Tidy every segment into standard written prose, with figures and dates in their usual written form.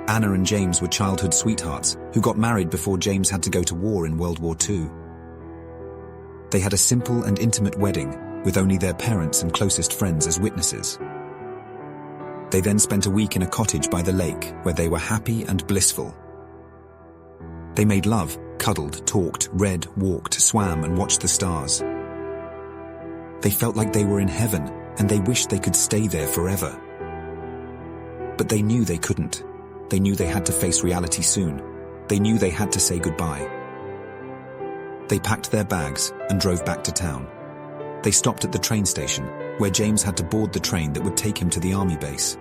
Anna and James were childhood sweethearts who got married before James had to go to war in World War II. They had a simple and intimate wedding with only their parents and closest friends as witnesses. They then spent a week in a cottage by the lake where they were happy and blissful. They made love, cuddled, talked, read, walked, swam, and watched the stars. They felt like they were in heaven, and they wished they could stay there forever. But they knew they couldn't. They knew they had to face reality soon. They knew they had to say goodbye. They packed their bags and drove back to town. They stopped at the train station, where James had to board the train that would take him to the army base.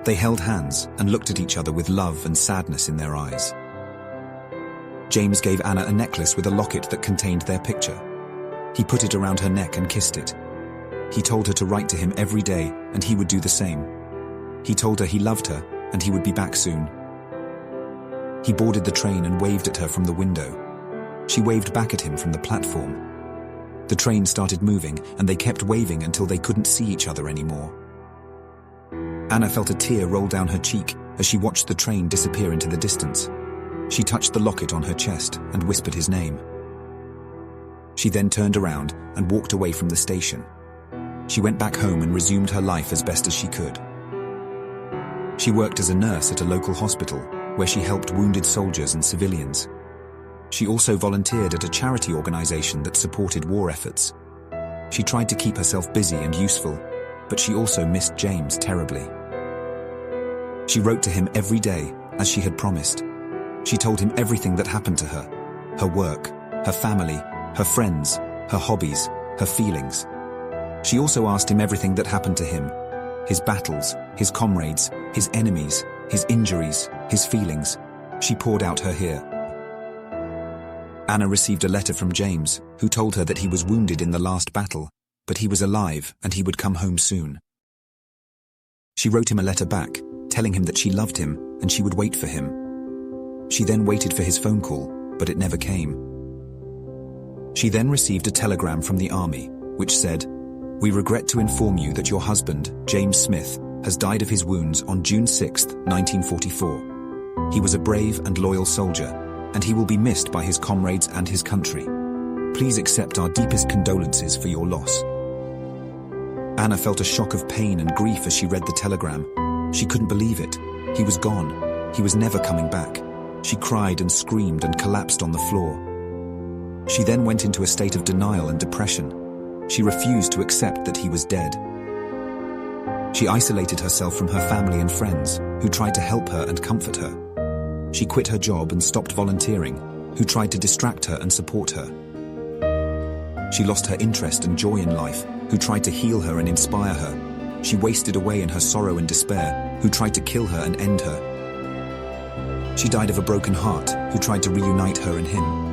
They held hands and looked at each other with love and sadness in their eyes. James gave Anna a necklace with a locket that contained their picture. He put it around her neck and kissed it. He told her to write to him every day, and he would do the same. He told her he loved her, and he would be back soon. He boarded the train and waved at her from the window. She waved back at him from the platform. The train started moving, and they kept waving until they couldn't see each other anymore. Anna felt a tear roll down her cheek as she watched the train disappear into the distance. She touched the locket on her chest and whispered his name. She then turned around and walked away from the station. She went back home and resumed her life as best as she could. She worked as a nurse at a local hospital, where she helped wounded soldiers and civilians. She also volunteered at a charity organization that supported war efforts. She tried to keep herself busy and useful, but she also missed James terribly. She wrote to him every day, as she had promised. She told him everything that happened to her work, her family, her friends, her hobbies, her feelings. She also asked him everything that happened to him, his battles, his comrades, his enemies, his injuries, his feelings. She poured out her here. Anna received a letter from James, who told her that he was wounded in the last battle, but he was alive and he would come home soon. She wrote him a letter back, telling him that she loved him and she would wait for him. She then waited for his phone call, but it never came. She then received a telegram from the army, which said, "We regret to inform you that your husband, James Smith, has died of his wounds on June 6, 1944. He was a brave and loyal soldier, and he will be missed by his comrades and his country. Please accept our deepest condolences for your loss." Anna felt a shock of pain and grief as she read the telegram. She couldn't believe it. He was gone. He was never coming back. She cried and screamed and collapsed on the floor. She then went into a state of denial and depression. She refused to accept that he was dead. She isolated herself from her family and friends, who tried to help her and comfort her. She quit her job and stopped volunteering, who tried to distract her and support her. She lost her interest and joy in life, who tried to heal her and inspire her. She wasted away in her sorrow and despair, who tried to kill her and end her. She died of a broken heart, who tried to reunite her and him.